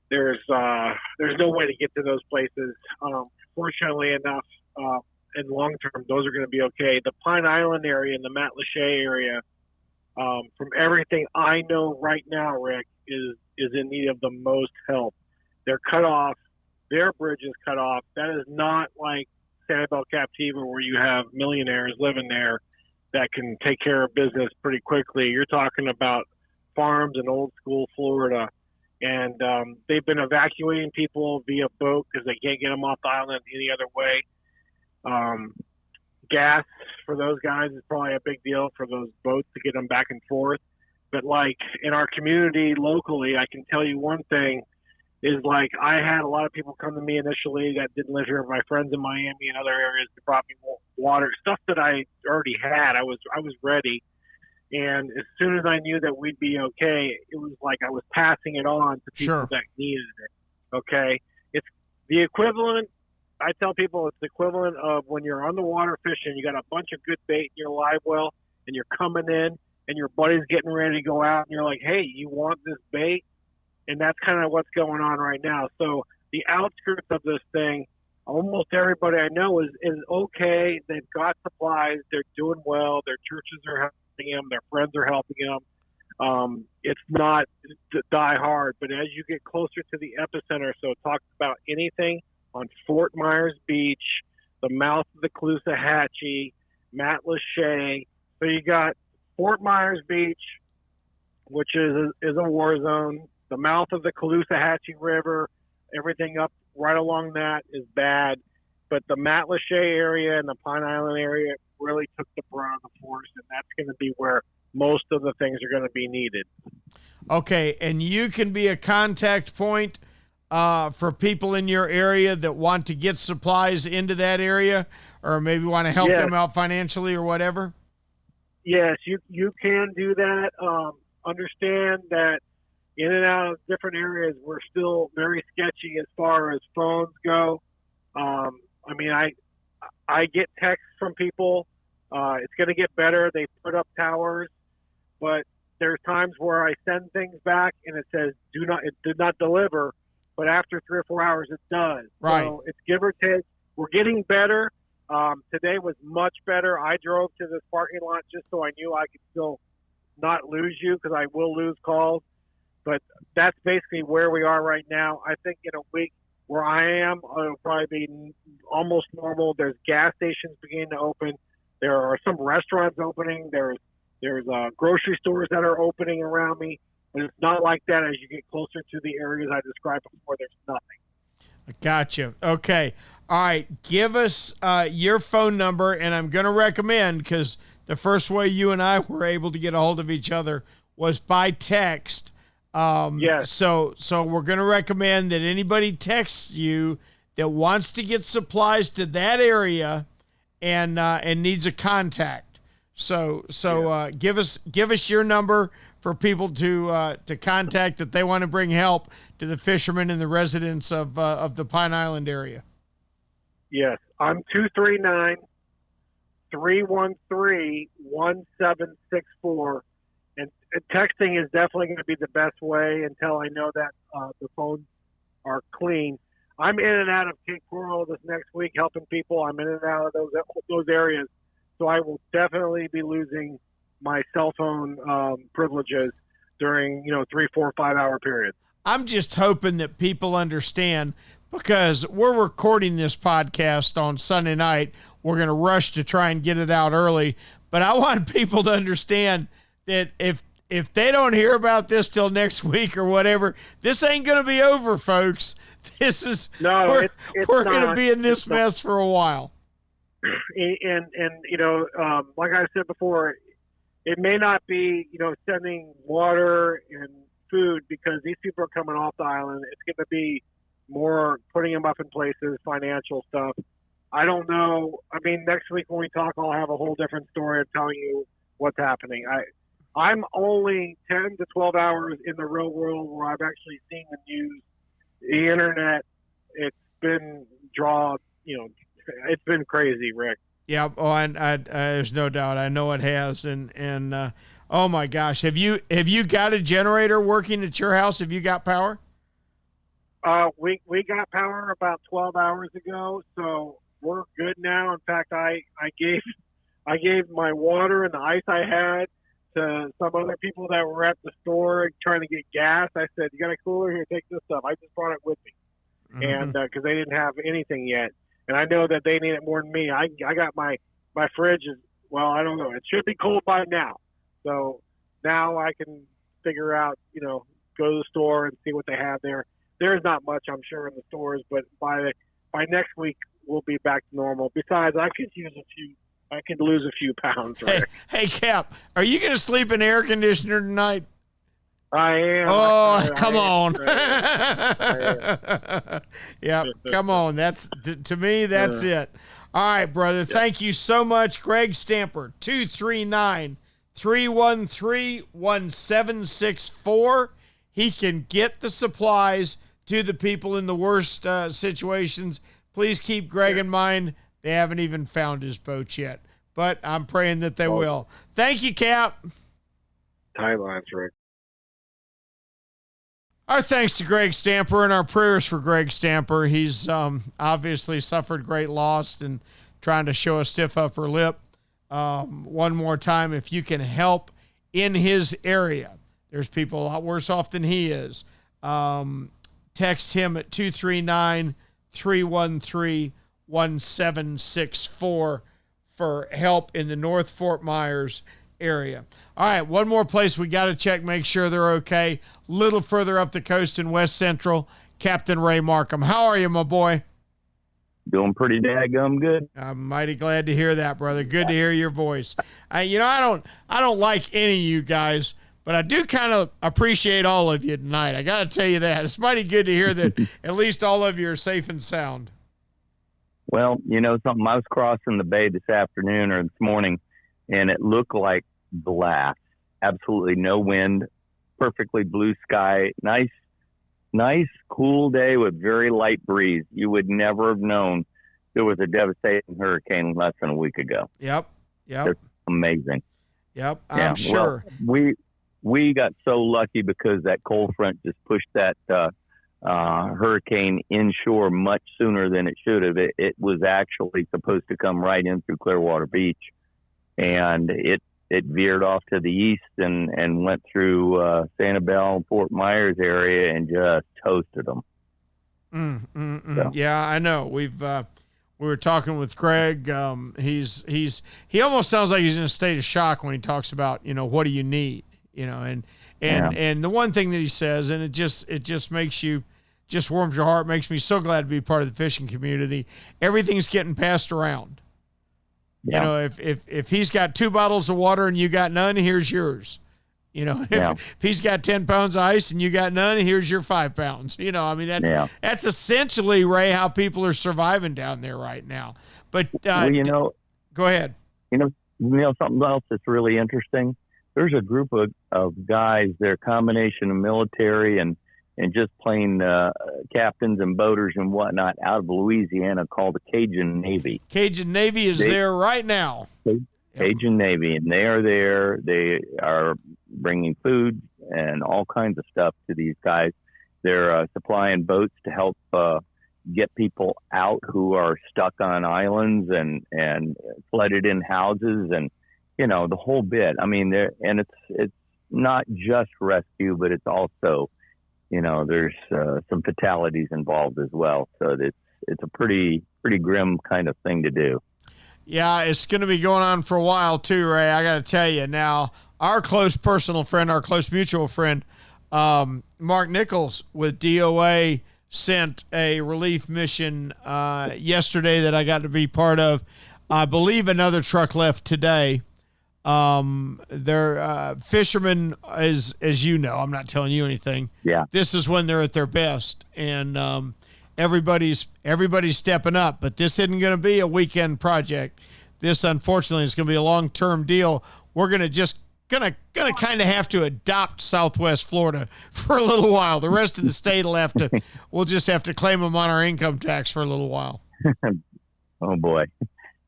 There's no way to get to those places. Fortunately enough, in long term, those are going to be okay. The Pine Island area and the Mat Lachey area, from everything I know right now, Rick, is in need of the most help. They're cut off. Their bridge is cut off. That is not like Sanibel Captiva, where you have millionaires living there that can take care of business pretty quickly. You're talking about farms in old school Florida, and they've been evacuating people via boat because they can't get them off the island any other way. Gas for those guys is probably a big deal for those boats to get them back and forth. But like in our community locally, I can tell you one thing is, like, I had a lot of people come to me initially that didn't live here. My friends in Miami and other areas that brought me water, stuff that I already had. I was ready. And as soon as I knew that we'd be okay, it was like I was passing it on to people that needed it. Okay. It's the equivalent. I tell people it's the equivalent of when you're on the water fishing, you got a bunch of good bait in your live well, and you're coming in and your buddy's getting ready to go out, and you're like, hey, you want this bait? And that's kind of what's going on right now. So the outskirts of this thing, almost everybody I know is okay. They've got supplies. They're doing well. Their churches are helping them. Their friends are helping them. It's not to die hard, but as you get closer to the epicenter, so talk about anything on Fort Myers Beach, the mouth of the Caloosahatchee, Mat Lachey. So you got Fort Myers Beach, which is a war zone. The mouth of the Caloosahatchee River, everything up right along that is bad. But the Matlacha area and the Pine Island area really took the brunt of the force, and that's going to be where most of the things are going to be needed. Okay, and you can be a contact point for people in your area that want to get supplies into that area, or maybe want to help them out financially or whatever? Yes, you can do that. Understand that in and out of different areas, we're still very sketchy as far as phones go. I mean, I get texts from people. It's going to get better. They put up towers, but there's times where I send things back and it says it did not deliver, but after 3 or 4 hours it does. Right. So it's give or take. We're getting better. Today was much better. I drove to this parking lot just so I knew I could still not lose you, because I will lose calls. But that's basically where we are right now. I think in a week where I am, it'll probably be almost normal. There's gas stations beginning to open. There are some restaurants opening. There's grocery stores that are opening around me. But it's not like that as you get closer to the areas I described before. There's nothing. Gotcha. Okay. All right. Give us your phone number, and I'm going to recommend, because the first way you and I were able to get a hold of each other was by text. Yes. So we're going to recommend that anybody texts you that wants to get supplies to that area and needs a contact. So give us your number for people to contact that they want to bring help to the fishermen and the residents of the Pine Island area. Yes, I'm 239-313-1764. And texting is definitely going to be the best way until I know that the phones are clean. I'm in and out of Cape Coral this next week helping people. I'm in and out of those areas. So I will definitely be losing my cell phone privileges during 3, 4, 5 hour periods. I'm just hoping that people understand, because we're recording this podcast on Sunday night. We're going to rush to try and get it out early. But I want people to understand that if they don't hear about this till next week or whatever, this ain't going to be over, folks. This is we're going to be in this mess for a while. And like I said before, it may not be sending water and food, because these people are coming off the island. It's going to be more putting them up in places, financial stuff. I don't know. I mean, next week when we talk, I'll have a whole different story of telling you what's happening. I'm only 10 to 12 hours in the real world where I've actually seen the news, the internet. It's been it's been crazy, Rick. Yeah. Oh, and there's no doubt. I know it has. And oh my gosh, have you got a generator working at your house? Have you got power? We got power about 12 hours ago, so we're good now. In fact, I gave my water and the ice I had to some other people that were at the store trying to get gas. I said, "You got a cooler? Here, take this stuff." I just brought it with me, and because they didn't have anything yet, and I know that they need it more than me. I got my fridge is, well, I don't know. It should be cold by now, so now I can figure out, go to the store and see what they have there. There's not much, I'm sure, in the stores, but by next week we'll be back to normal. Besides, I could lose a few pounds. Right? Hey, Cap, are you going to sleep in air conditioner tonight? I am. Oh, come on. Yeah, come on. That's to me, that's it. All right, brother. Thank you so much. Greg Stamper, 239-313-1764. He can get the supplies to the people in the worst situations. Please keep Greg in mind. They haven't even found his boat yet, but I'm praying that they will. Thank you, Cap. Tie lines, Rick. Our thanks to Greg Stamper, and our prayers for Greg Stamper. He's obviously suffered great loss and trying to show a stiff upper lip. One more time, if you can help in his area, there's people a lot worse off than he is. Text him at 239-313-1764 for help in the North Fort Myers area. All right, one more place we got to check, make sure they're okay. Little further up the coast in West Central, Captain Ray Markham. How are you, my boy? Doing pretty daggum good. I'm mighty glad to hear that, brother. Good to hear your voice. I don't like any of you guys, but I do kind of appreciate all of you tonight. I got to tell you that. It's mighty good to hear that at least all of you are safe and sound. Well, something, I was crossing the bay this afternoon or this morning, and it looked like glass. Absolutely no wind, perfectly blue sky, nice, cool day with very light breeze. You would never have known there was a devastating hurricane less than a week ago. Yep. It's amazing. Yep, I'm sure. Well, we got so lucky because that cold front just pushed that hurricane inshore much sooner than it should have. It was actually supposed to come right in through Clearwater Beach, and it veered off to the east and went through Sanibel and Fort Myers area and just toasted them. So. Yeah, I know. We were talking with Craig. He almost sounds like he's in a state of shock when he talks about, what do you need, and the one thing that he says, and it just makes you, just warms your heart, makes me so glad to be part of the fishing community. Everything's getting passed around. Yeah. If he's got 2 bottles of water and you got none, here's yours. If he's got 10 pounds of ice and you got none, here's your 5 pounds. That's essentially, Ray, how people are surviving down there right now. But go ahead. Something else that's really interesting. There's a group of guys. They're a combination of military and just plain captains and boaters and whatnot out of Louisiana called the Cajun Navy. Cajun Navy is there right now. Cajun Navy, and they are there. They are bringing food and all kinds of stuff to these guys. They're supplying boats to help get people out who are stuck on islands and flooded in houses and, the whole bit. I mean, it's not just rescue, but it's also, there's some fatalities involved as well. So it's a pretty grim kind of thing to do. Yeah, it's going to be going on for a while too, Ray. I got to tell you now, our close personal friend, our close mutual friend, Mark Nichols with D.O.A. sent a relief mission yesterday that I got to be part of. I believe another truck left today. They're fishermen, as you know, I'm not telling you anything. Yeah. This is when they're at their best, and everybody's stepping up. But this isn't going to be a weekend project. This, unfortunately, is going to be a long-term deal. We're going to just gonna kind of have to adopt Southwest Florida for a little while. The rest of the state we'll just have to claim them on our income tax for a little while. Oh boy,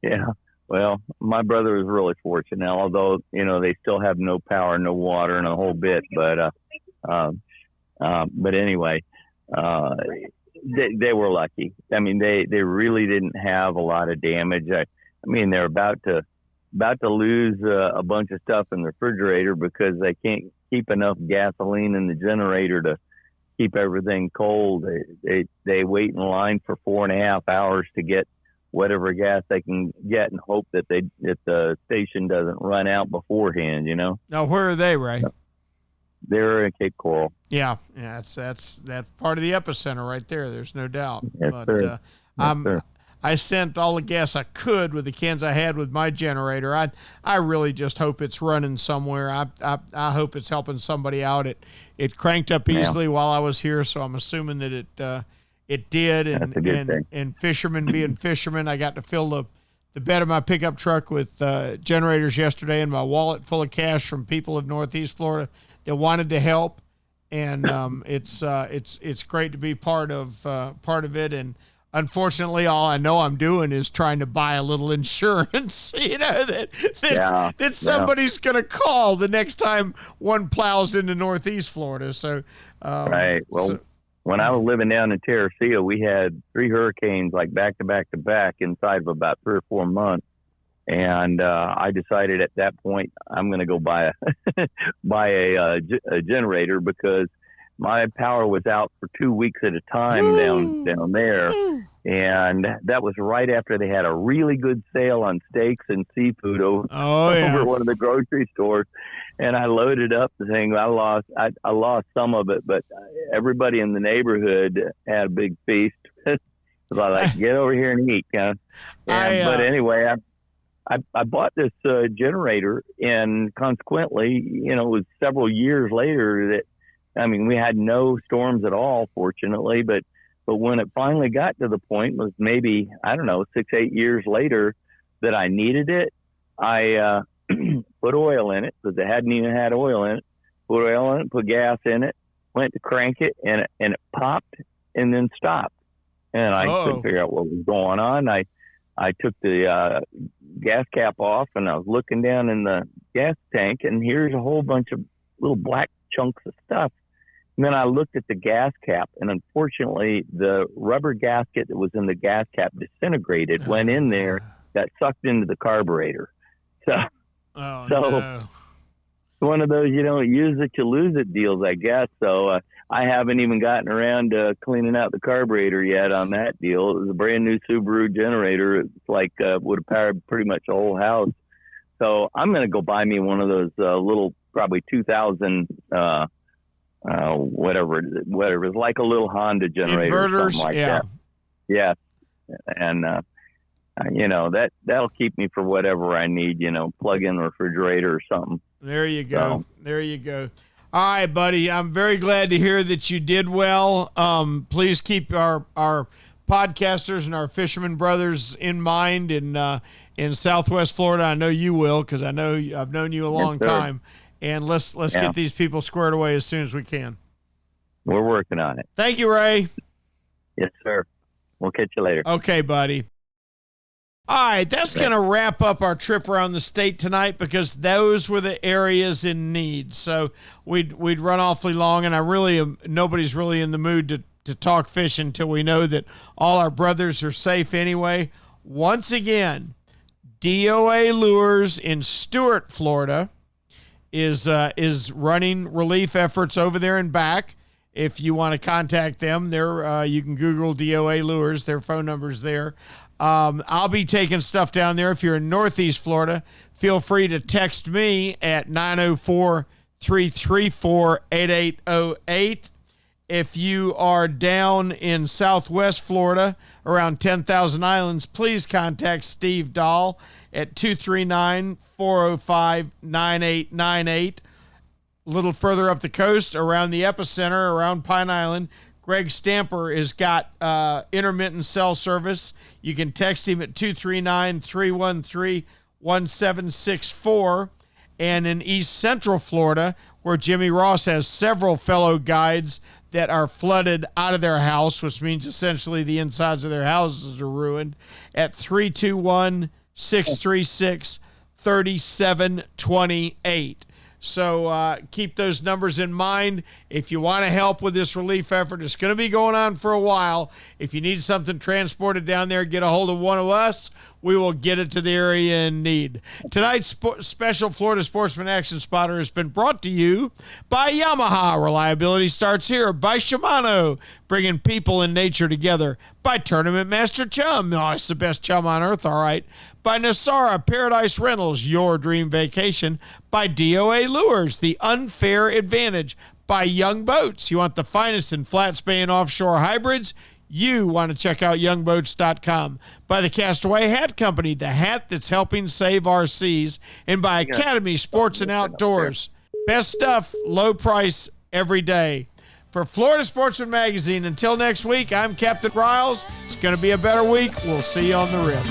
yeah. Well, my brother is really fortunate, although, they still have no power, no water, and a whole bit. But anyway, they were lucky. I mean, they really didn't have a lot of damage. I mean, they're about to lose a bunch of stuff in the refrigerator because they can't keep enough gasoline in the generator to keep everything cold. They wait in line for 4.5 hours to get whatever gas they can get and hope that the station doesn't run out beforehand, Now, where are they, Ray? They're in Cape Coral. Yeah, that's part of the epicenter right there. There's no doubt. Yes, sir. Sir. I sent all the gas I could with the cans I had with my generator. I really just hope it's running somewhere. I hope it's helping somebody out. It cranked up easily while I was here, so I'm assuming that it did. And fishermen being fishermen, I got to fill the bed of my pickup truck with generators yesterday, and my wallet full of cash from people of Northeast Florida that wanted to help. And it's great to be part of it. And unfortunately, all I know I'm doing is trying to buy a little insurance, that somebody's going to call the next time one plows into Northeast Florida. So, right. Well, when I was living down in Terracea, we had 3 hurricanes like back to back to back inside of about 3 or 4 months. And I decided at that point I'm going to go buy a generator because my power was out for 2 weeks at a time down there. And that was right after they had a really good sale on steaks and seafood over one of the grocery stores. And I loaded up the thing. I lost some of it, but everybody in the neighborhood had a big feast. So I like, get over here and eat. But anyway, I bought this generator, and consequently, it was several years later that, we had no storms at all, fortunately, but when it finally got to the point, was maybe, 6-8 years later that I needed it, I put oil in it, because it hadn't even had oil in it, put oil in it, put gas in it, went to crank it, and it popped and then stopped. And I couldn't figure out what was going on. I took the gas cap off, and I was looking down in the gas tank, and here's a whole bunch of little black chunks of stuff. And then I looked at the gas cap, and unfortunately, the rubber gasket that was in the gas cap disintegrated, went in there, got sucked into the carburetor. So one of those, you don't use it, you lose it deals, I guess. So I haven't even gotten around to cleaning out the carburetor yet on that deal. It was a brand new Subaru generator. It's like would have powered pretty much the whole house. So I'm going to go buy me one of those little, probably 2000 whatever, it's like a little Honda generator, inverters, or something like that. Yeah, and that'll keep me for whatever I need. Plug in the refrigerator or something. There you go. There you go. All right, buddy. I'm very glad to hear that you did well. Please keep our podcasters and our fishermen brothers in mind in Southwest Florida. I know you will, because I know I've known you a long time. And let's get these people squared away as soon as we can. We're working on it. Thank you, Ray. Yes, sir. We'll catch you later. Okay, buddy. All right, that's going to wrap up our trip around the state tonight, because those were the areas in need. So we'd run awfully long, and I really nobody's really in the mood to talk fishing until we know that all our brothers are safe anyway. Once again, D.O.A. Lures in Stuart, Florida, is running relief efforts over there and back. If you want to contact them, you can Google D.O.A. Lures. Their phone number's there. I'll be taking stuff down there. If you're in Northeast Florida, feel free to text me at 904-334-8808. If you are down in Southwest Florida, around 10,000 Islands, please contact Steve Dahl at 239-405-9898. A little further up the coast, around the epicenter, around Pine Island, Greg Stamper has got intermittent cell service. You can text him at 239-313-1764. And in East Central Florida, where Jimmy Ross has several fellow guides that are flooded out of their house, which means essentially the insides of their houses are ruined, at 321-636-3728. So keep those numbers in mind. If you want to help with this relief effort, it's going to be going on for a while. If you need something transported down there, get a hold of one of us. We will get it to the area in need. Tonight's special Florida Sportsman Action Spotter has been brought to you by Yamaha. Reliability starts here. By Shimano, bringing people and nature together. By Tournament Master Chum. Oh, it's the best chum on earth, all right. By Nosara, Paradise Rentals, your dream vacation. By D.O.A. Lures, the unfair advantage. By Young Boats, you want the finest in flats, bay, and offshore hybrids? You want to check out youngboats.com. By the Castaway Hat Company, the hat that's helping save our seas. And by Academy Sports and Outdoors. Best stuff, low price every day. For Florida Sportsman Magazine, until next week, I'm Captain Riles. It's going to be a better week. We'll see you on the rip.